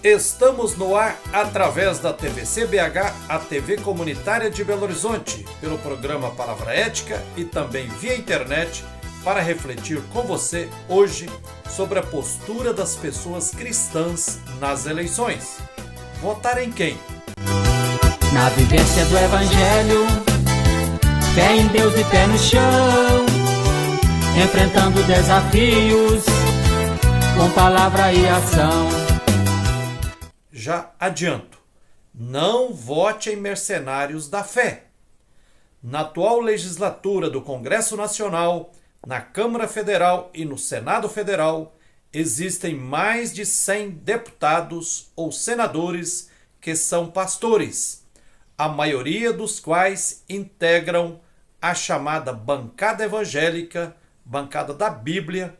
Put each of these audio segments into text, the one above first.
Estamos no ar através da TVC BH, a TV comunitária de Belo Horizonte, pelo programa Palavra Ética e também via internet, para refletir com você hoje sobre a postura das pessoas cristãs nas eleições. Votar em quem? Na vivência do Evangelho, fé em Deus e pé no chão, enfrentando desafios com palavra e ação. Já adianto, não vote em mercenários da fé. Na atual legislatura do Congresso Nacional, na Câmara Federal e no Senado Federal, existem mais de 100 deputados ou senadores que são pastores, a maioria dos quais integram a chamada bancada evangélica, bancada da Bíblia,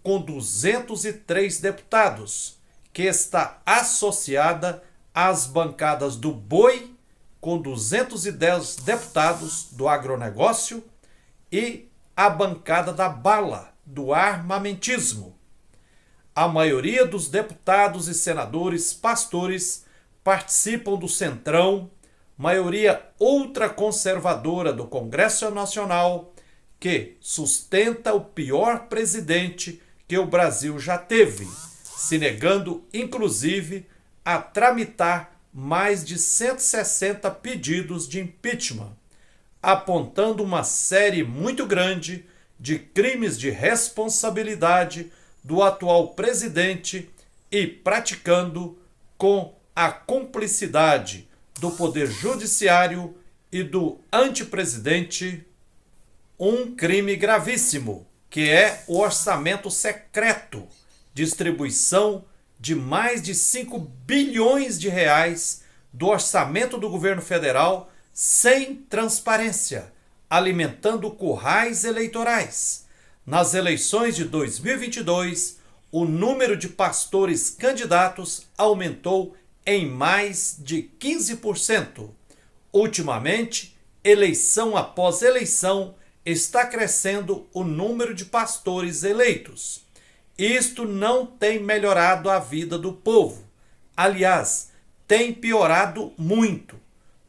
com 203 deputados, que está associada às bancadas do Boi, com 210 deputados do agronegócio, e a bancada da Bala, do armamentismo. A maioria dos deputados e senadores pastores participam do Centrão, maioria ultraconservadora do Congresso Nacional, que sustenta o pior presidente que o Brasil já teve, se negando, inclusive, a tramitar mais de 160 pedidos de impeachment, apontando uma série muito grande de crimes de responsabilidade do atual presidente e praticando, com a cumplicidade do Poder Judiciário e do antepresidente, um crime gravíssimo, que é o orçamento secreto, distribuição de mais de 5 bilhões de reais do orçamento do governo federal sem transparência, alimentando currais eleitorais. Nas eleições de 2022, o número de pastores candidatos aumentou em mais de 15%. Ultimamente, eleição após eleição, está crescendo o número de pastores eleitos. Isto não tem melhorado a vida do povo. Aliás, tem piorado muito,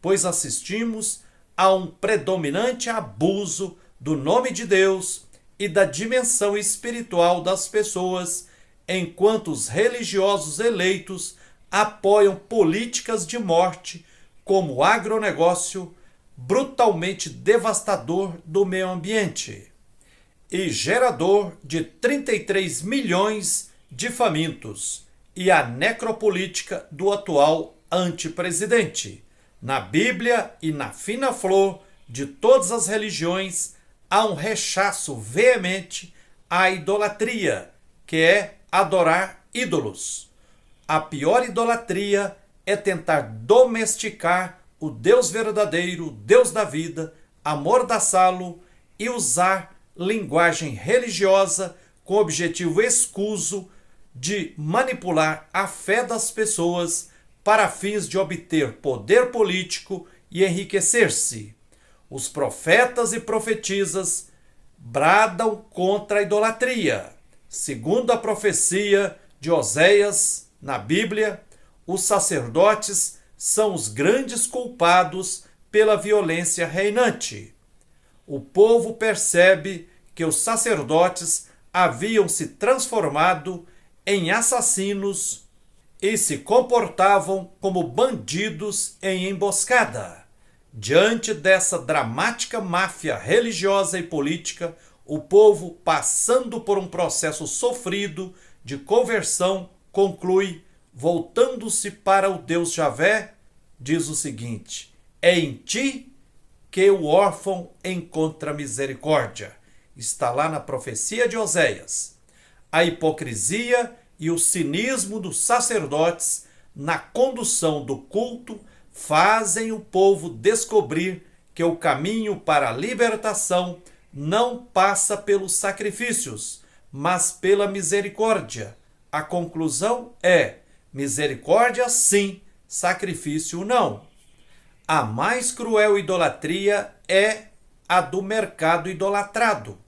pois assistimos a um predominante abuso do nome de Deus e da dimensão espiritual das pessoas, enquanto os religiosos eleitos apoiam políticas de morte como o agronegócio, brutalmente devastador do meio ambiente e gerador de 33 milhões de famintos, e a necropolítica do atual antepresidente. Na Bíblia e na fina flor de todas as religiões há um rechaço veemente à idolatria, que é adorar ídolos. A pior idolatria é tentar domesticar o Deus verdadeiro, Deus da vida, amordaçá-lo e usar linguagem religiosa com o objetivo escuso de manipular a fé das pessoas para fins de obter poder político e enriquecer-se. Os profetas e profetisas bradam contra a idolatria. Segundo a profecia de Oséias na Bíblia, os sacerdotes são os grandes culpados pela violência reinante. O povo percebe que os sacerdotes haviam se transformado em assassinos e se comportavam como bandidos em emboscada. Diante dessa dramática máfia religiosa e política, o povo, passando por um processo sofrido de conversão, conclui, voltando-se para o Deus Javé, diz o seguinte: é em ti que o órfão encontra misericórdia. Está lá na profecia de Oséias. A hipocrisia e o cinismo dos sacerdotes na condução do culto fazem o povo descobrir que o caminho para a libertação não passa pelos sacrifícios, mas pela misericórdia. A conclusão é: misericórdia sim, sacrifício não. A mais cruel idolatria é a do mercado idolatrado,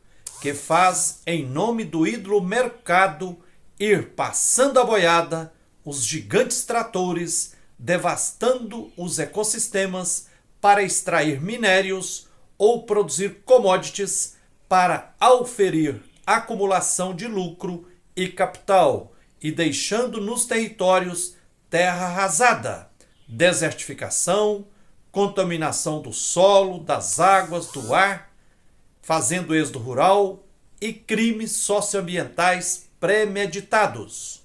que faz, em nome do ídolo mercado, ir passando a boiada os gigantes tratores devastando os ecossistemas para extrair minérios ou produzir commodities para auferir acumulação de lucro e capital e deixando nos territórios terra arrasada, desertificação, contaminação do solo, das águas, do ar, fazendo êxodo rural e crimes socioambientais premeditados.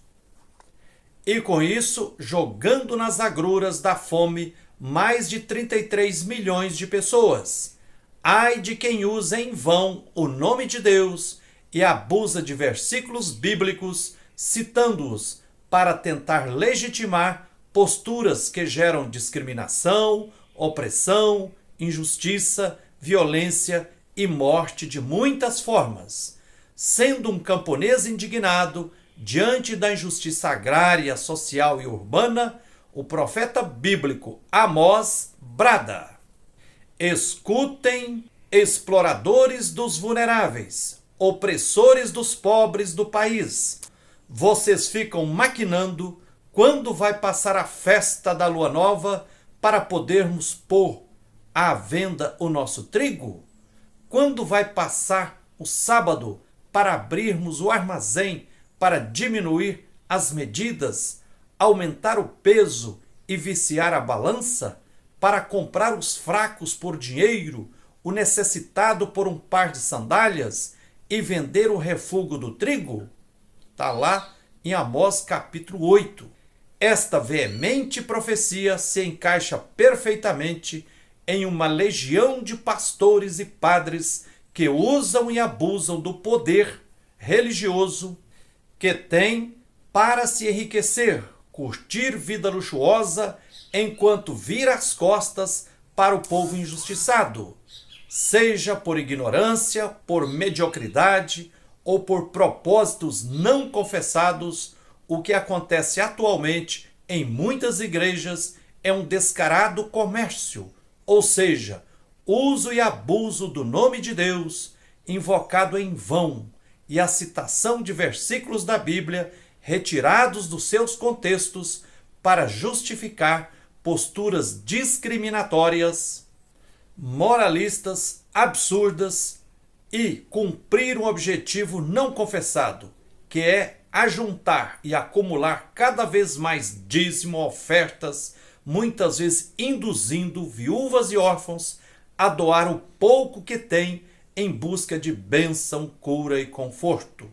E com isso, jogando nas agruras da fome mais de 33 milhões de pessoas. Ai de quem usa em vão o nome de Deus e abusa de versículos bíblicos, citando-os para tentar legitimar posturas que geram discriminação, opressão, injustiça, violência e morte de muitas formas. Sendo um camponês indignado diante da injustiça agrária, social e urbana, o profeta bíblico Amós brada: escutem, exploradores dos vulneráveis, opressores dos pobres do país. Vocês ficam maquinando quando vai passar a festa da lua nova para podermos pôr à venda o nosso trigo? Quando vai passar o sábado para abrirmos o armazém para diminuir as medidas, aumentar o peso e viciar a balança, para comprar os fracos por dinheiro, o necessitado por um par de sandálias e vender o refúgio do trigo? Está lá em Amós capítulo 8. Esta veemente profecia se encaixa perfeitamente em uma legião de pastores e padres que usam e abusam do poder religioso que têm para se enriquecer, curtir vida luxuosa, enquanto vira as costas para o povo injustiçado, seja por ignorância, por mediocridade ou por propósitos não confessados. O que acontece atualmente em muitas igrejas é um descarado comércio, ou seja, uso e abuso do nome de Deus, invocado em vão, e a citação de versículos da Bíblia retirados dos seus contextos para justificar posturas discriminatórias, moralistas, absurdas e cumprir um objetivo não confessado, que é ajuntar e acumular cada vez mais dízimo, ofertas, muitas vezes induzindo viúvas e órfãos a doar o pouco que têm em busca de bênção, cura e conforto.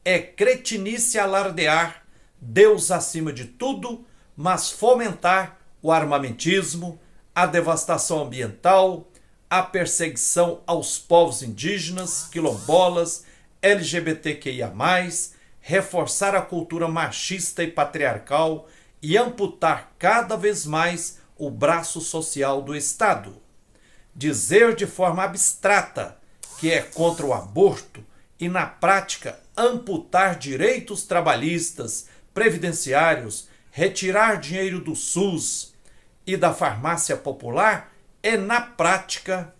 É cretinice alardear Deus acima de tudo, mas fomentar o armamentismo, a devastação ambiental, a perseguição aos povos indígenas, quilombolas, LGBTQIA+, reforçar a cultura machista e patriarcal e amputar cada vez mais o braço social do Estado. Dizer de forma abstrata que é contra o aborto e, na prática, amputar direitos trabalhistas, previdenciários, retirar dinheiro do SUS e da farmácia popular é, na prática,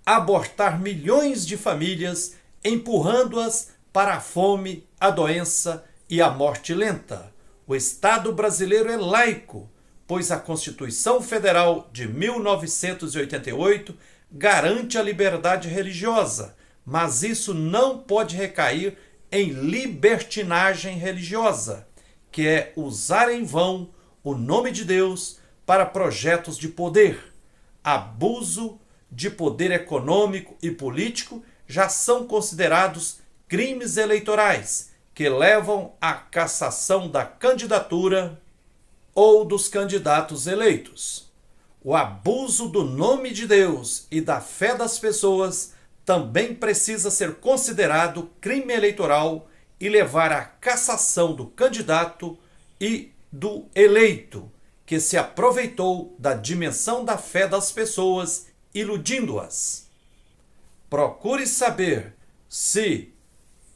abortar milhões de famílias, empurrando-as para a fome, a doença e a morte lenta. O Estado brasileiro é laico, pois a Constituição Federal de 1988 garante a liberdade religiosa, mas isso não pode recair em libertinagem religiosa, que é usar em vão o nome de Deus para projetos de poder. Abuso de poder econômico e político já são considerados crimes eleitorais que levam à cassação da candidatura ou dos candidatos eleitos. O abuso do nome de Deus e da fé das pessoas também precisa ser considerado crime eleitoral e levar à cassação do candidato e do eleito, que se aproveitou da dimensão da fé das pessoas, iludindo-as. Procure saber se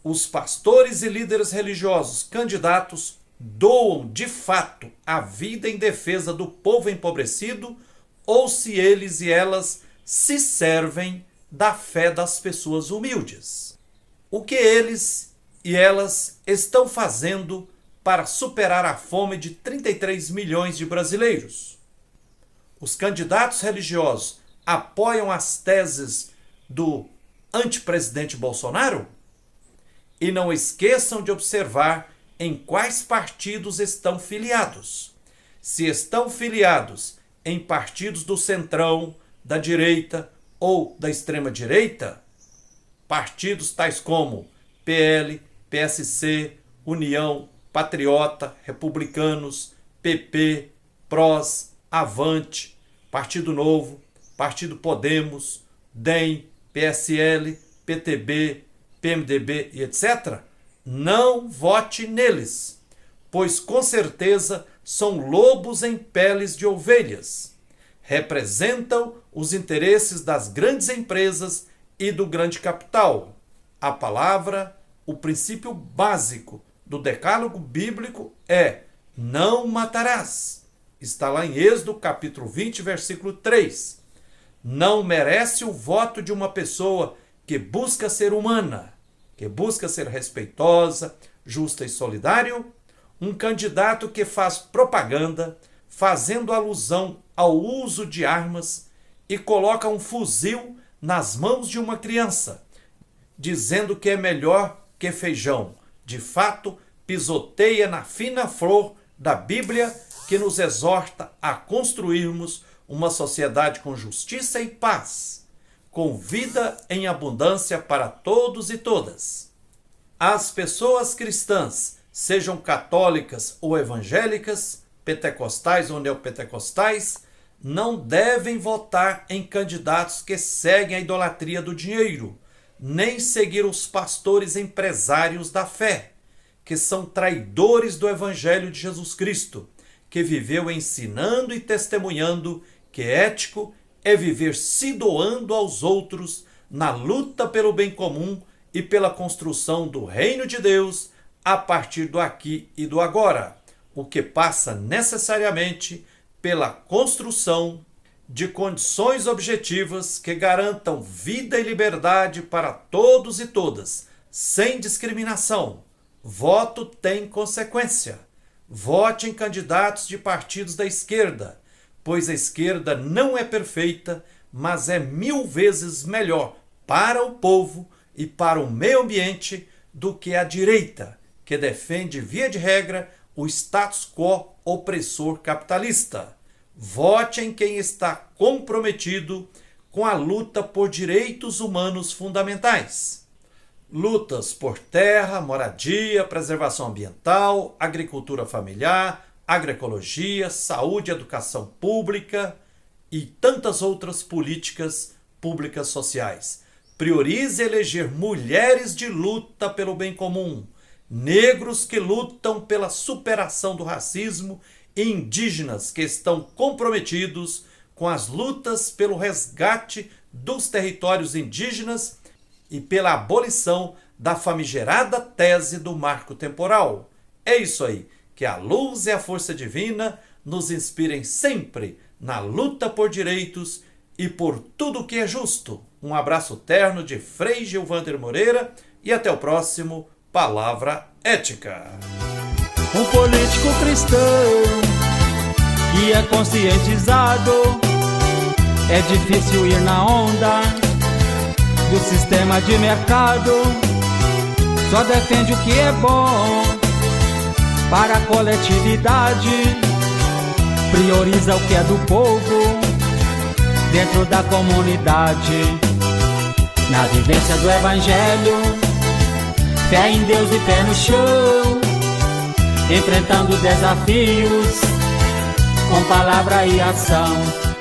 os pastores e líderes religiosos candidatos doam de fato a vida em defesa do povo empobrecido ou se eles e elas se servem da fé das pessoas humildes. O que eles e elas estão fazendo para superar a fome de 33 milhões de brasileiros. Os candidatos religiosos apoiam as teses do antipresidente Bolsonaro? E não esqueçam de observar em quais partidos estão filiados. Se estão filiados em partidos do centrão, da direita ou da extrema-direita, partidos tais como PL, PSC, União, Patriota, Republicanos, PP, PROS, Avante, Partido Novo, Partido Podemos, DEM, PSL, PTB, PMDB e etc., não vote neles, pois com certeza são lobos em peles de ovelhas. Representam os interesses das grandes empresas e do grande capital. A palavra, o princípio básico do decálogo bíblico é: não matarás. Está lá em Êxodo, capítulo 20, versículo 3. Não merece o voto de uma pessoa que busca ser humana, que busca ser respeitosa, justa e solidária, um candidato que faz propaganda, fazendo alusão ao uso de armas e coloca um fuzil nas mãos de uma criança, dizendo que é melhor que feijão. De fato, pisoteia na fina flor da Bíblia, que nos exorta a construirmos uma sociedade com justiça e paz, com vida em abundância para todos e todas. As pessoas cristãs, sejam católicas ou evangélicas, pentecostais ou neopentecostais, não devem votar em candidatos que seguem a idolatria do dinheiro, nem seguir os pastores empresários da fé, que são traidores do Evangelho de Jesus Cristo, que viveu ensinando e testemunhando que ético é viver se doando aos outros na luta pelo bem comum e pela construção do reino de Deus a partir do aqui e do agora, o que passa necessariamente pela construção de condições objetivas que garantam vida e liberdade para todos e todas, sem discriminação. Voto tem consequência. Vote em candidatos de partidos da esquerda, pois a esquerda não é perfeita, mas é 1000 vezes melhor para o povo e para o meio ambiente do que a direita, que defende, via de regra, o status quo opressor capitalista. Vote em quem está comprometido com a luta por direitos humanos fundamentais. Lutas por terra, moradia, preservação ambiental, agricultura familiar, agroecologia, saúde e educação pública e tantas outras políticas públicas sociais. Priorize eleger mulheres de luta pelo bem comum, negros que lutam pela superação do racismo e indígenas que estão comprometidos com as lutas pelo resgate dos territórios indígenas e pela abolição da famigerada tese do marco temporal. É isso aí, que a luz e a força divina nos inspirem sempre na luta por direitos e por tudo que é justo. Um abraço terno de Frei Gilvander Moreira e até o próximo Palavra Ética. Um político cristão que é conscientizado, é difícil ir na onda do sistema de mercado, só defende o que é bom para a coletividade, prioriza o que é do povo dentro da comunidade. Na vivência do Evangelho, fé em Deus e pé no chão, enfrentando desafios com palavra e ação.